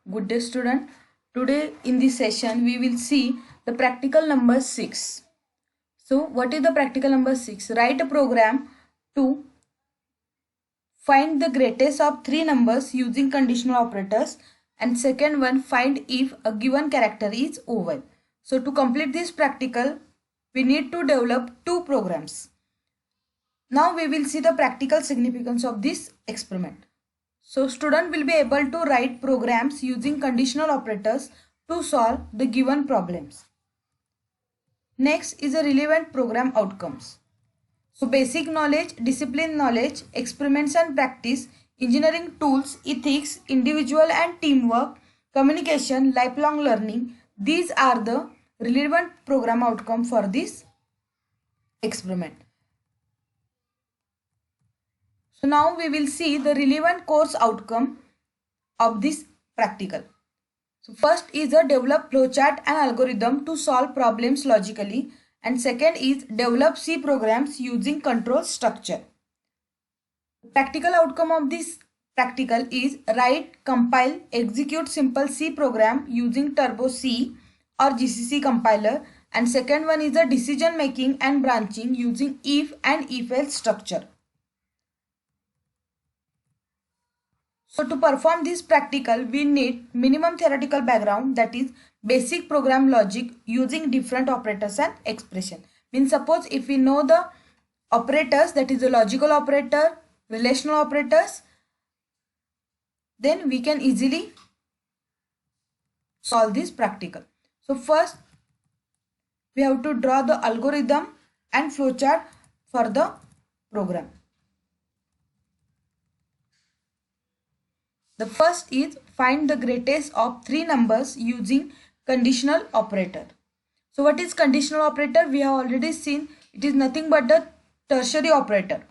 Good day, student. Today in this session we will see the practical number 6. So what is the practical number 6? Write a program to find the greatest of three numbers using conditional operators, and second one, find if a given character is oval. So to complete this practical we need to develop two programs. Now we will see the practical significance of this experiment. So student will be able to write programs using conditional operators to solve the given problems. Next is a relevant program outcomes. So basic knowledge, discipline knowledge, experiments and practice, engineering tools, ethics, individual and teamwork, communication, lifelong learning. These are the relevant program outcome for this experiment. So now we will see the relevant course outcome of this practical. So first is a develop flowchart and algorithm to solve problems logically, and second is develop C programs using control structure. Practical outcome of this practical is write, compile, execute simple C program using Turbo C or GCC compiler, and second one is a decision making and branching using if and if else structure. So to perform this practical, we need minimum theoretical background, that is basic program logic using different operators and expression. Means suppose if we know the operators, that is the logical operator, relational operators, then we can easily solve this practical. So first we have to draw the algorithm and flowchart for the program. The first is find the greatest of three numbers using conditional operator. So what is conditional operator? We have already seen it is nothing but the tertiary operator.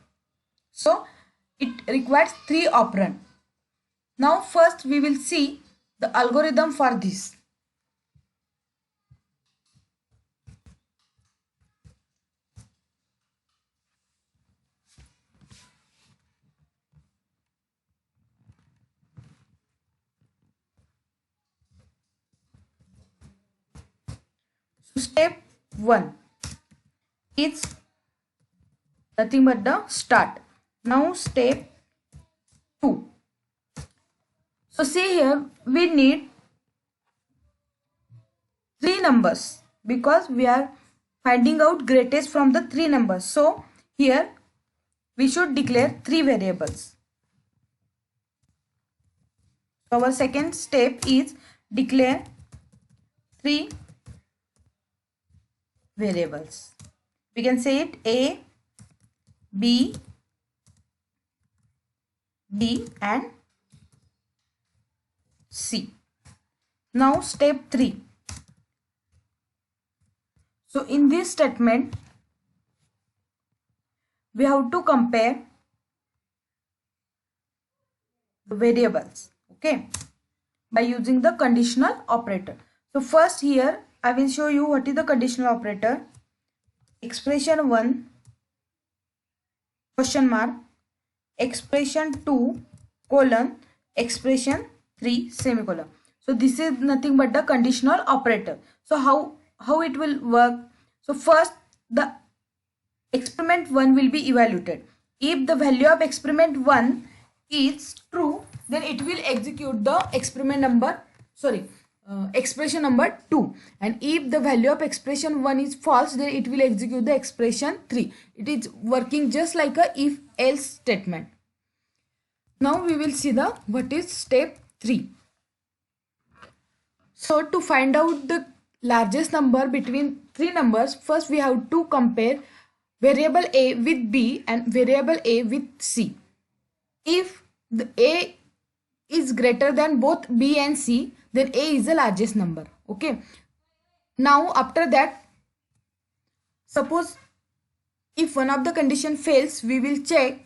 So it requires three operand. Now first we will see the algorithm for this. Step 1 is nothing but the start. Now step 2. So see here we need three numbers because we are finding out greatest from the three numbers. So here we should declare three variables. So our second step is declare three variables. We can say it A, B, D and C. Now step 3. So in this statement we have to compare the variables, okay, by using the conditional operator. So first here I will show you what is the conditional operator. Expression 1 question mark, expression 2 colon, expression 3 semicolon. So this is nothing but the conditional operator. So how it will work? So first the experiment 1 will be evaluated. If the value of experiment 1 is true, then it will execute the experiment number, expression number 2, and if the value of expression 1 is false, then it will execute the expression 3. It is working just like a if else statement. Now we will see the what is step 3. So to find out the largest number between three numbers, first we have to compare variable A with B and variable A with C. If the A is greater than both B and C, then A is the largest number, okay. Now after that, suppose if one of the condition fails, we will check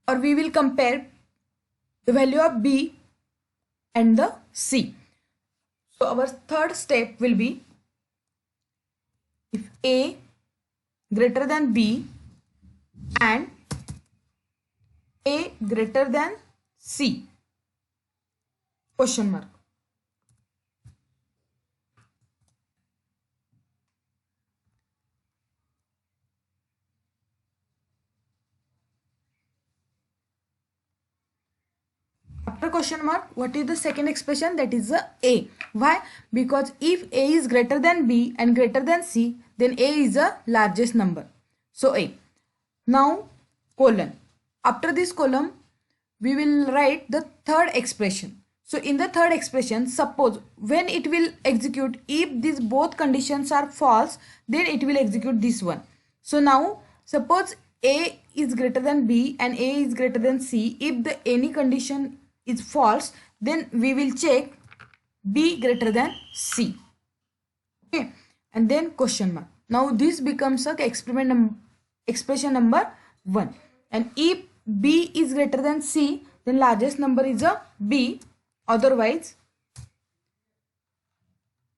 or we will compare the value of B and the C. So our third step will be if A greater than B and A greater than C question mark. After question mark, what is the second expression? That is the A. Why? Because if A is greater than B and greater than C, then A is the largest number. So A. Now colon. After this column, we will write the third expression. So in the third expression, suppose when it will execute, if these both conditions are false, then it will execute this one. So now suppose A is greater than B and A is greater than C. If the any condition is false, then we will check B greater than C. Okay, and then question mark. Now this becomes a expression number 1. And if B is greater than C, then largest number is a B, otherwise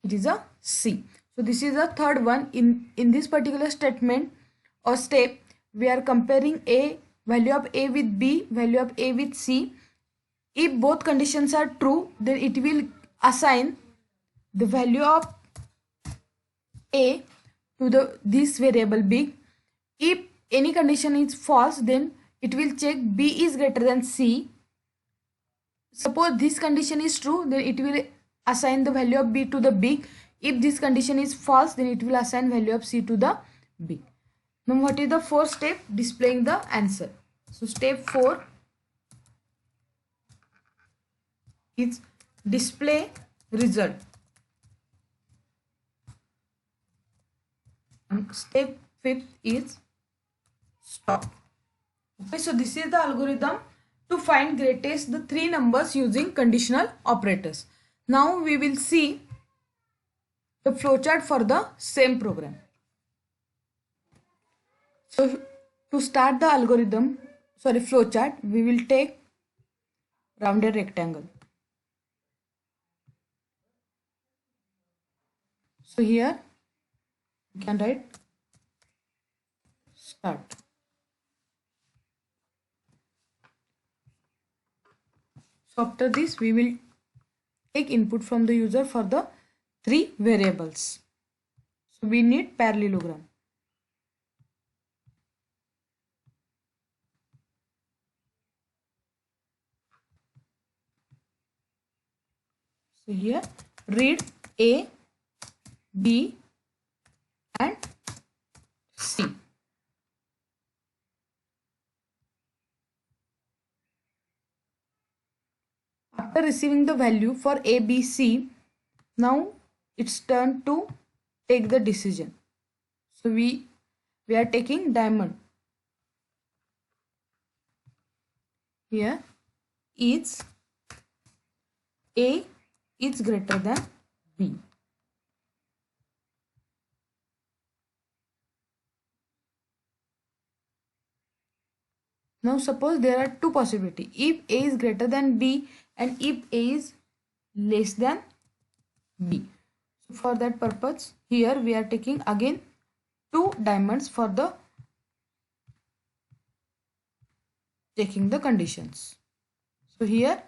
it is a C. So this is the third one. In this particular statement or step, we are comparing A, value of A with B, value of A with C. If both conditions are true, then it will assign the value of A to this variable big. If any condition is false, then it will check B is greater than C. Suppose this condition is true, then it will assign the value of B to the big. If this condition is false, then it will assign value of C to the big. Now what is the fourth step? Displaying the answer. So step 4 is display result. And step 5 is stop. Okay, so this is the algorithm to find greatest the three numbers using conditional operators. Now we will see the flowchart for the same program. So to start the flowchart, we will take rounded rectangle. So here you can write start. So after this, we will take input from the user for the three variables. So we need parallelogram. So here read A, B and C. After receiving the value for A, B, C, now it's turn to take the decision. So we are taking diamond. Here is A is greater than B. Now suppose there are two possibilities. If A is greater than B and if A is less than B. So for that purpose, here we are taking again two diamonds for the checking the conditions. So here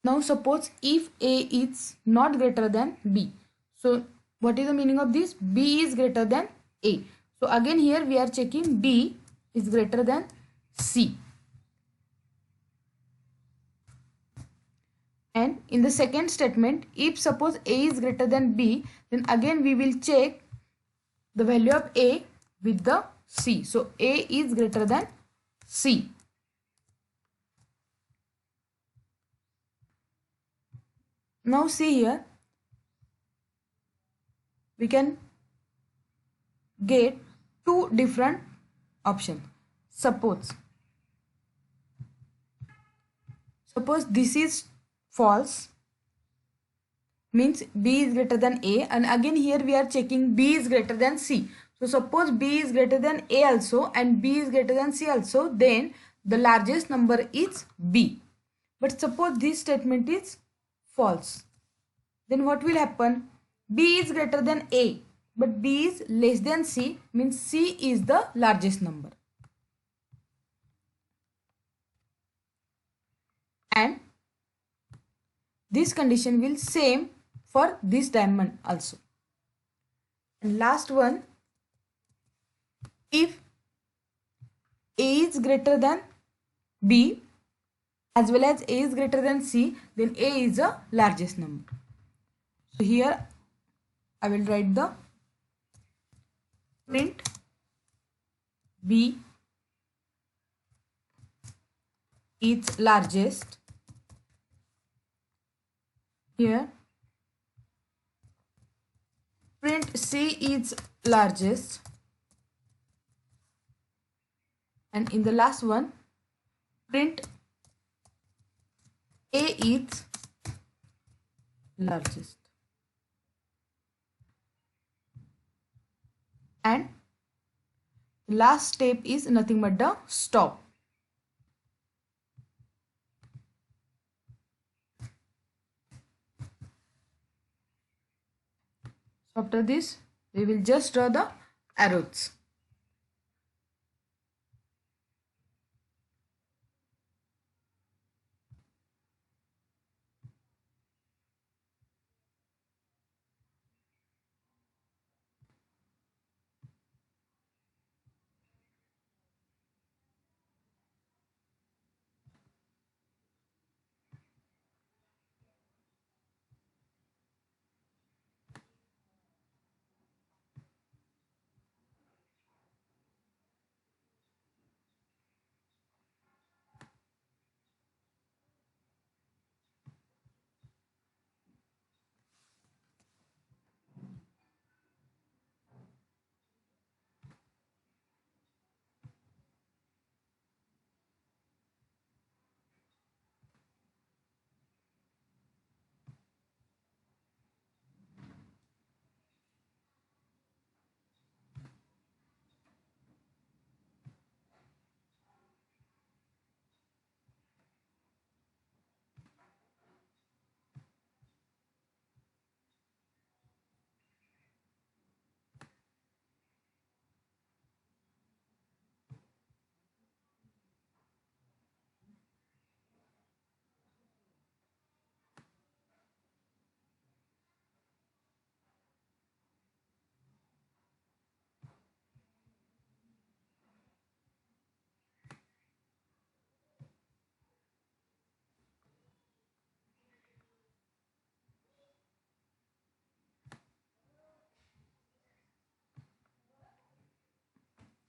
now suppose if A is not greater than B. So what is the meaning of this? B is greater than A. So again here we are checking B is greater than C. And in the second statement, if suppose A is greater than B, then again we will check the value of A with the C. So A is greater than C. Now see here, we can get two different options. Suppose this is false, means B is greater than A, and again here we are checking B is greater than C. So suppose B is greater than A also and B is greater than C also, then the largest number is B. But suppose this statement is false, then what will happen? B is greater than A but B is less than C, means C is the largest number. And this condition will same for this diamond also. And last one, if A is greater than B as well as A is greater than C, then A is the largest number. So here I will write the print B is largest. Here print C is largest, and in the last one print A is largest, and last step is nothing but the stop. So after this we will just draw the arrows.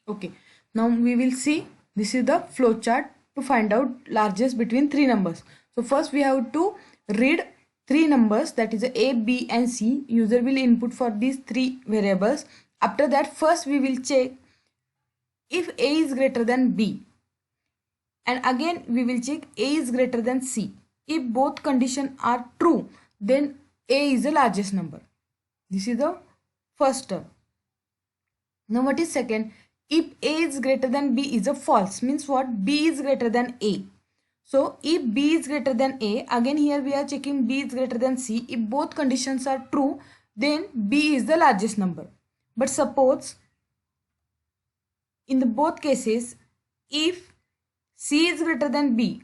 Okay, now we will see, this is the flow chart to find out largest between three numbers. So first we have to read three numbers, that is A, B and C. User will input for these three variables. After that first we will check if A is greater than B, and again we will check A is greater than C. If both conditions are true, then A is the largest number. This is the first term. Now what is second? If A is greater than B is a false, means what? B is greater than A. So if B is greater than A, again here we are checking B is greater than C. If both conditions are true, then B is the largest number. But suppose in the both cases, if C is greater than B,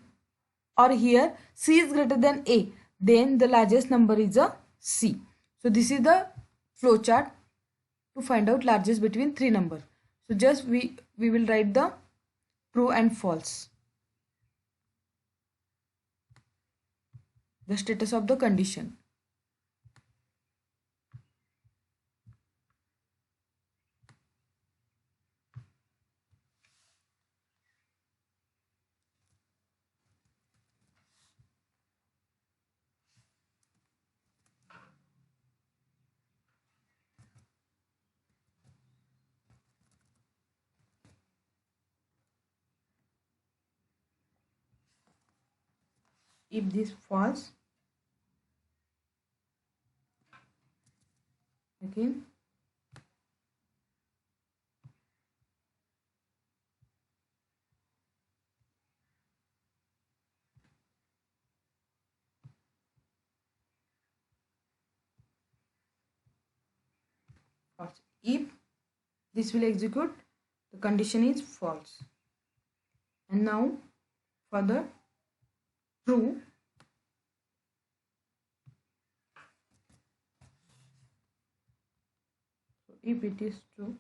or here C is greater than A, then the largest number is a C. So this is the flow chart to find out largest between three numbers. So just we will write the true and false, the status of the condition. If this false, again false. If this will execute, the condition is false. And now for the true, so if it is true,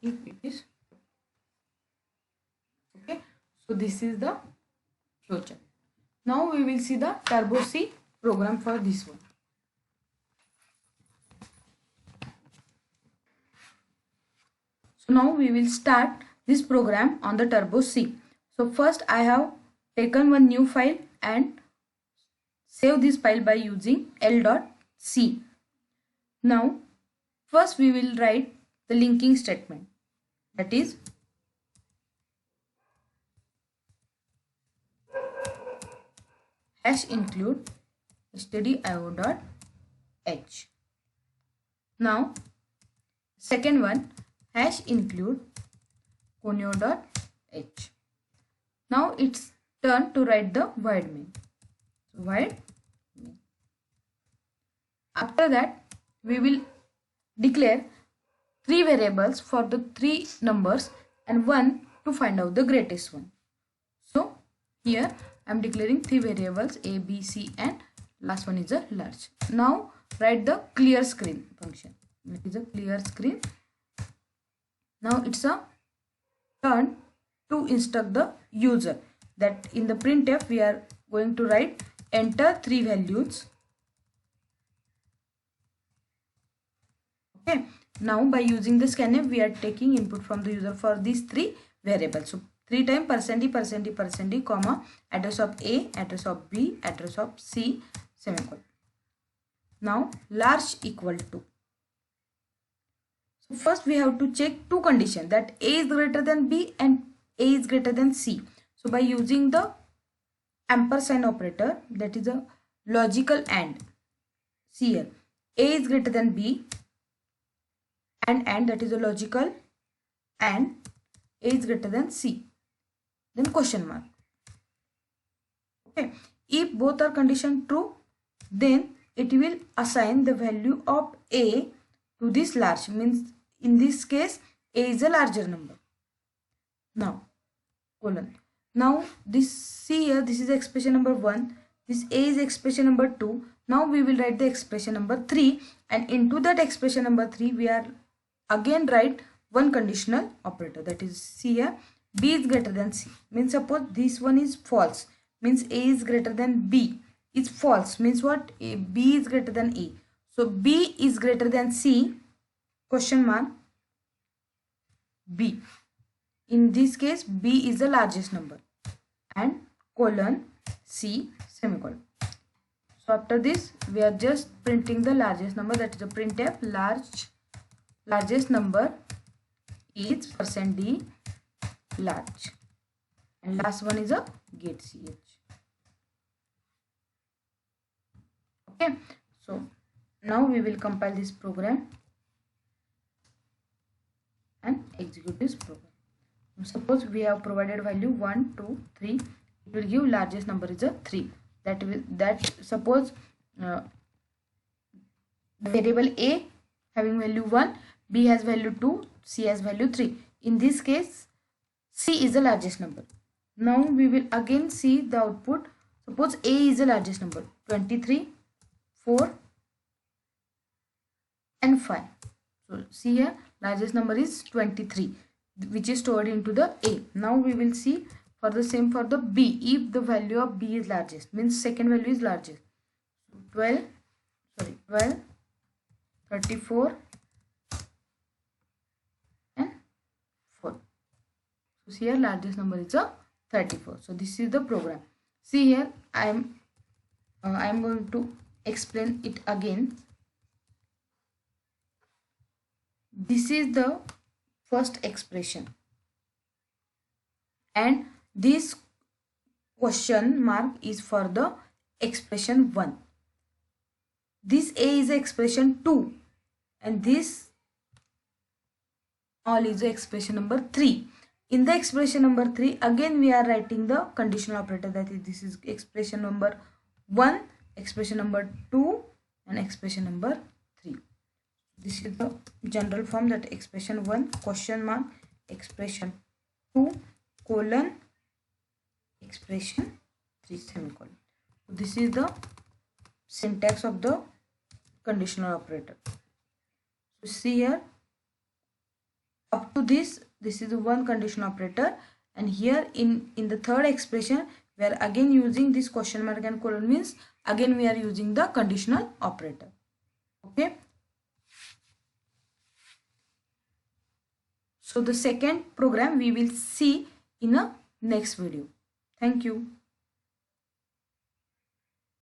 if it is okay. So this is the flowchart. Now we will see the Turbo C program for this one. So now we will start this program on the Turbo C. So first I have taken one new file and save this file by using l.c. Now first we will write the linking statement, that is hash include stdio.h. Now second one, hash include conio.h. Now it's turn to write the void main. So void main. After that we will declare three variables for the three numbers and one to find out the greatest one. So here I am declaring three variables a, b, c, and last one is a large. Now write the clear screen function. It is a clear screen. Now it's a turn to instruct the user that in the printf we are going to write enter three values. Okay. Now by using the scanf we are taking input from the user for these three variables. So 3 times %e, comma, address of A, address of B, address of C, semicolon. Now large equal to. So first we have to check two conditions, that A is greater than B and A is greater than C. So by using the ampersand operator, that is a logical AND. See here, A is greater than B and that is a logical AND A is greater than C. Then question mark. Okay. If both are condition true, then it will assign the value of A to this large, means in this case A is a larger number. Now colon. Now this, see here, this is expression number 1, this A is expression number 2. Now we will write the expression number 3, and into that expression number 3 we are again write one conditional operator, that is, see here, B is greater than C, means suppose this one is false, means A is greater than B, is false, means what, B is greater than A. So B is greater than C, question mark, B. In this case B is the largest number, and colon C, semicolon. So after this we are just printing the largest number, that is the printf largest number is %d large, and last one is a get ch. Okay, so now we will compile this program and execute this program. Suppose we have provided value 1, 2, 3, it will give largest number is a 3. That suppose the variable A having value 1, B has value 2, C has value 3. In this case C is the largest number. Now we will again see the output. Suppose A is the largest number, 23, 4 and 5. So see here, largest number is 23, which is stored into the A. Now we will see for the same for the B. If the value of B is largest, means second value is largest. 12, 34 and 4. So here largest number is a 34. So this is the program. See here, I am going to explain it again. This is the first expression, and this question mark is for the expression 1. This A is expression 2, and this all is expression number 3. In the expression number 3 again we are writing the conditional operator, that is, this is expression number 1, expression number 2 and expression number 3. This is the general form, that expression 1 question mark, expression 2 colon, expression 3 semicolon. This is the syntax of the conditional operator. So see here, up to this is one condition operator, and here in the third expression we are again using this question mark and colon, means again we are using the conditional operator. Okay, so the second program we will see in a next video. Thank you.